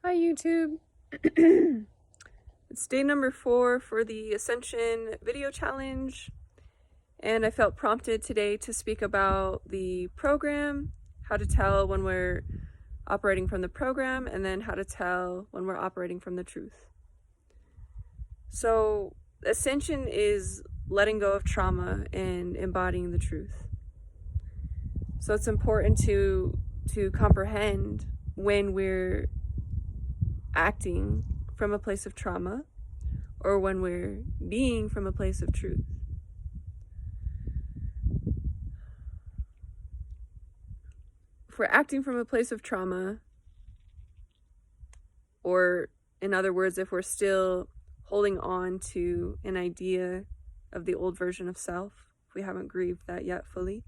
Hi YouTube. It's day number 4 for the Ascension video challenge, and I felt prompted today to speak about the program, how to tell when we're operating from the program, and then how to tell when we're operating from the truth. So Ascension is letting go of trauma and embodying the truth. So it's important to comprehend when we're acting from a place of trauma or when we're being from a place of truth. If we're acting from a place of trauma, or in other words, if we're still holding on to an idea of the old version of self, if we haven't grieved that yet fully,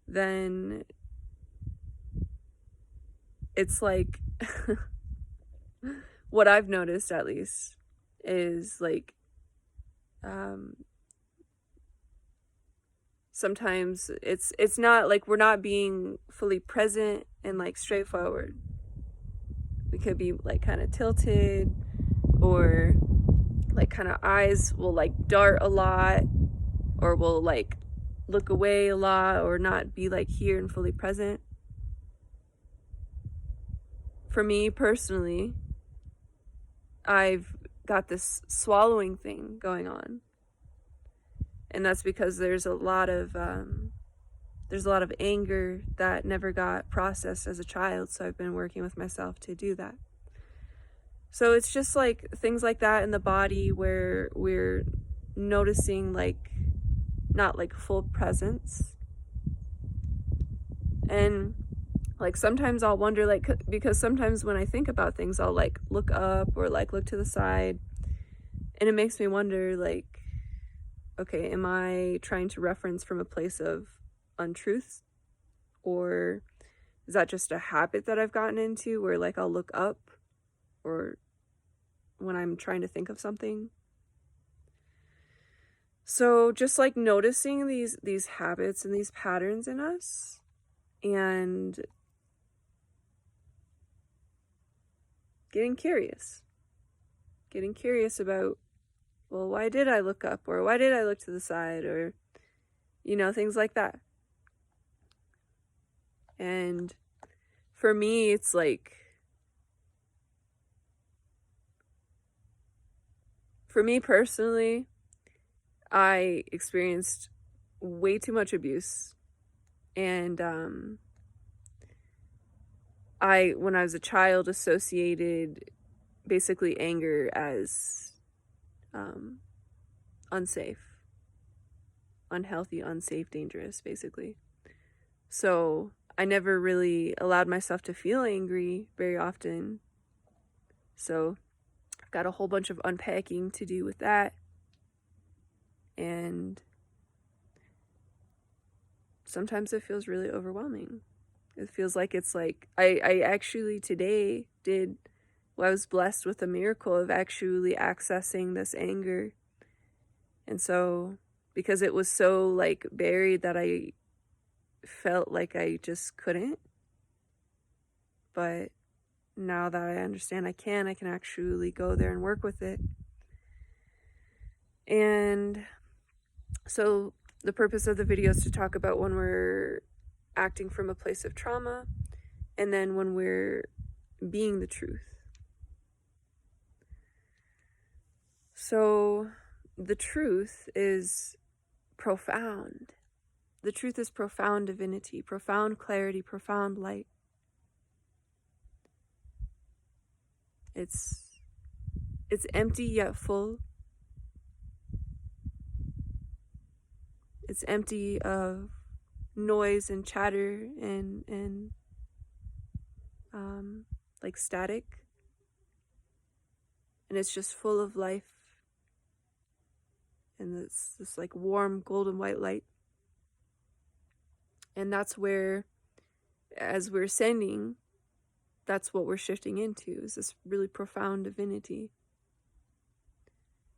then it's like what I've noticed, at least, is like sometimes it's not like we're not being fully present and like straightforward. We could be like kind of tilted, or like kind of eyes will like dart a lot, or will like look away a lot, or not be like here and fully present. For me personally, I've got this swallowing thing going on, and that's because there's a lot of anger that never got processed as a child, so I've been working with myself to do that. So it's just like things like that in the body where we're noticing like not like full presence. And like sometimes I'll wonder, like, because sometimes when I think about things, I'll like look up or like look to the side, and it makes me wonder, like, okay, am I trying to reference from a place of untruths, or is that just a habit that I've gotten into where like I'll look up, or when I'm trying to think of something? So just like noticing these habits and these patterns in us, and getting curious about, well, why did I look up, or why did I look to the side, or things like that. And for me, it's like, for me personally, I experienced way too much abuse, and I, when I was a child, associated basically anger as unsafe, unhealthy, unsafe, dangerous, basically. So I never really allowed myself to feel angry very often. So I've got a whole bunch of unpacking to do with that. And sometimes it feels really overwhelming. It feels like it's like, I actually today I was blessed with a miracle of actually accessing this anger. And so, because it was so like buried that I felt like I just couldn't. But now that I understand I can actually go there and work with it. And so the purpose of the video is to talk about when we're acting from a place of trauma, and then when we're being the truth. So the truth is profound. The truth is profound divinity, profound clarity, profound light. It's empty yet full. It's empty of noise and chatter and like static. And it's just full of life. And it's this like warm golden white light. And that's where, as we're ascending, that's what we're shifting into, is this really profound divinity.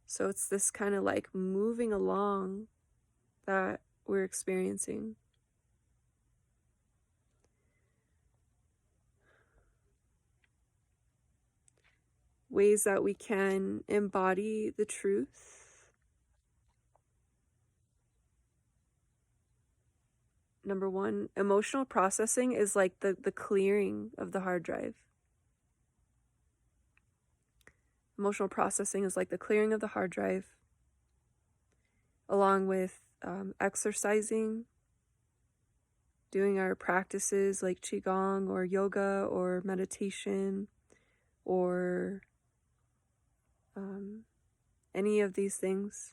So it's this kind of like moving along that we're experiencing. ways that we can embody the truth. Number one, emotional processing is like the clearing of the hard drive. Emotional processing is like the clearing of the hard drive, along with exercising, doing our practices like Qigong or yoga or meditation or any of these things.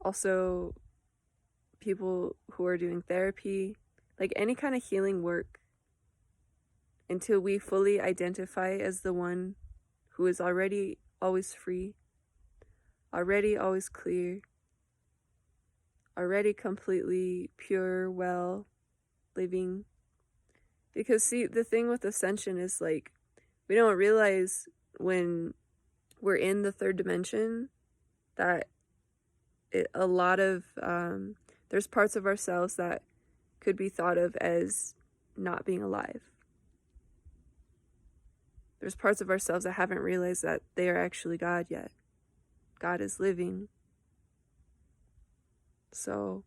Also, people who are doing therapy, like any kind of healing work, until we fully identify as the one who is already always free, already always clear, already completely pure, well, living. Because see, the thing with Ascension is like, we don't realize when we're in the third dimension that a lot of, there's parts of ourselves that could be thought of as not being alive. There's parts of ourselves that haven't realized that they are actually God yet. God is living. So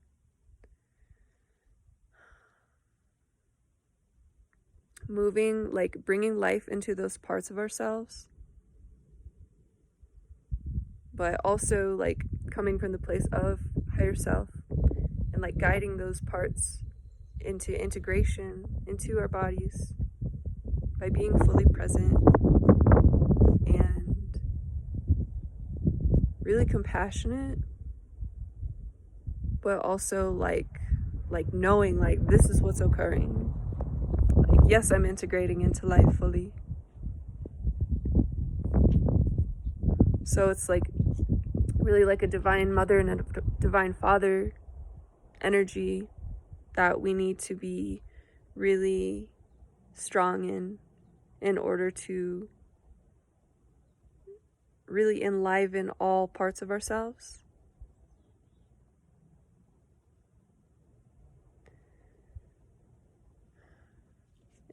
moving, like bringing life into those parts of ourselves, but also like coming from the place of higher self and like guiding those parts into integration into our bodies by being fully present and really compassionate, but also like knowing like this is what's occurring. Like, yes, I'm integrating into life fully. So it's like really like a divine mother and a divine father energy that we need to be really strong in order to really enliven all parts of ourselves.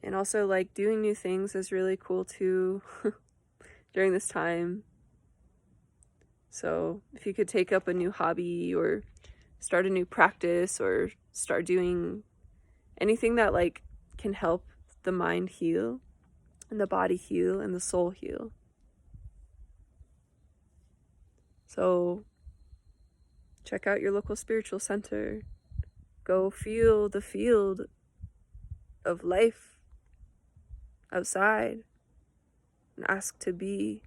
And also like doing new things is really cool too during this time. So if you could take up a new hobby or start a new practice or start doing anything that like can help the mind heal and the body heal and the soul heal. So check out your local spiritual center. Go feel the field of life outside and ask to be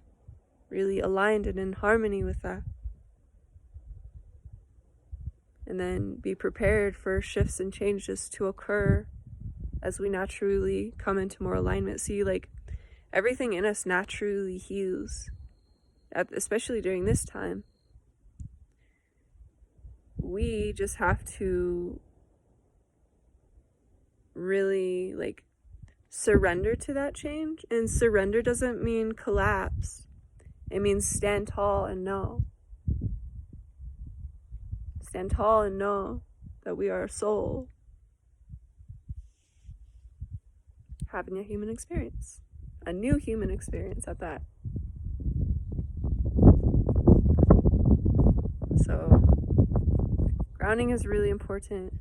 really aligned and in harmony with that. And then be prepared for shifts and changes to occur as we naturally come into more alignment. See, like everything in us naturally heals, especially during this time. We just have to really like surrender to that change. And surrender doesn't mean collapse. It means stand tall and know. Stand tall and know that we are a soul having a human experience, a new human experience at that. So grounding is really important.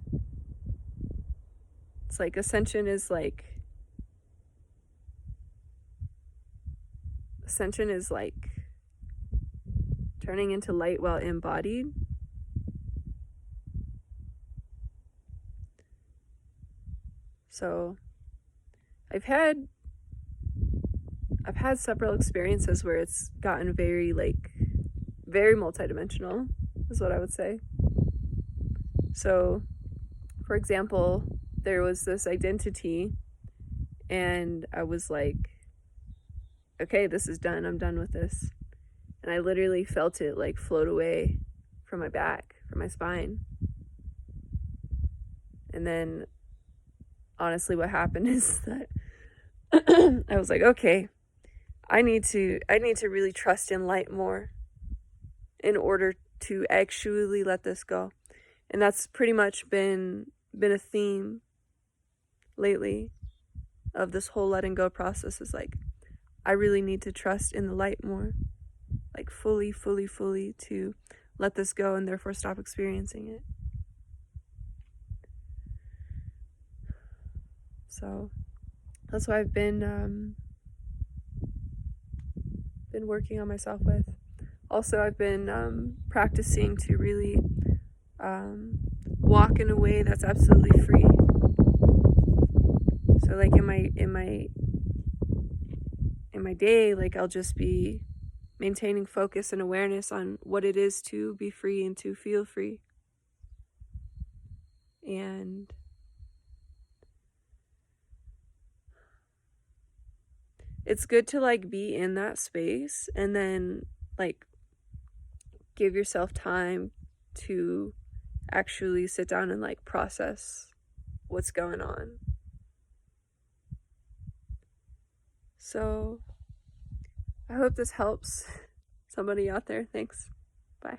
It's like ascension is like turning into light while embodied. So I've had several experiences where it's gotten very multidimensional, is what I would say. So, for example, there was this identity and I was like, okay, this is done. I'm done with this. And I literally felt it like float away from my back, from my spine. And then honestly what happened is that I was like, okay, I need to really trust in light more in order to actually let this go. And that's pretty much been a theme lately. of this whole letting go process is like, I really need to trust in the light more, like fully to let this go and therefore stop experiencing it. So that's what I've been working on myself with. Also, I've been practicing to really walk in a way that's absolutely free. So like in my day, like I'll just be maintaining focus and awareness on what it is to be free and to feel free. And it's good to like be in that space and then like give yourself time to actually sit down and like process what's going on. So I hope this helps somebody out there. Thanks. Bye.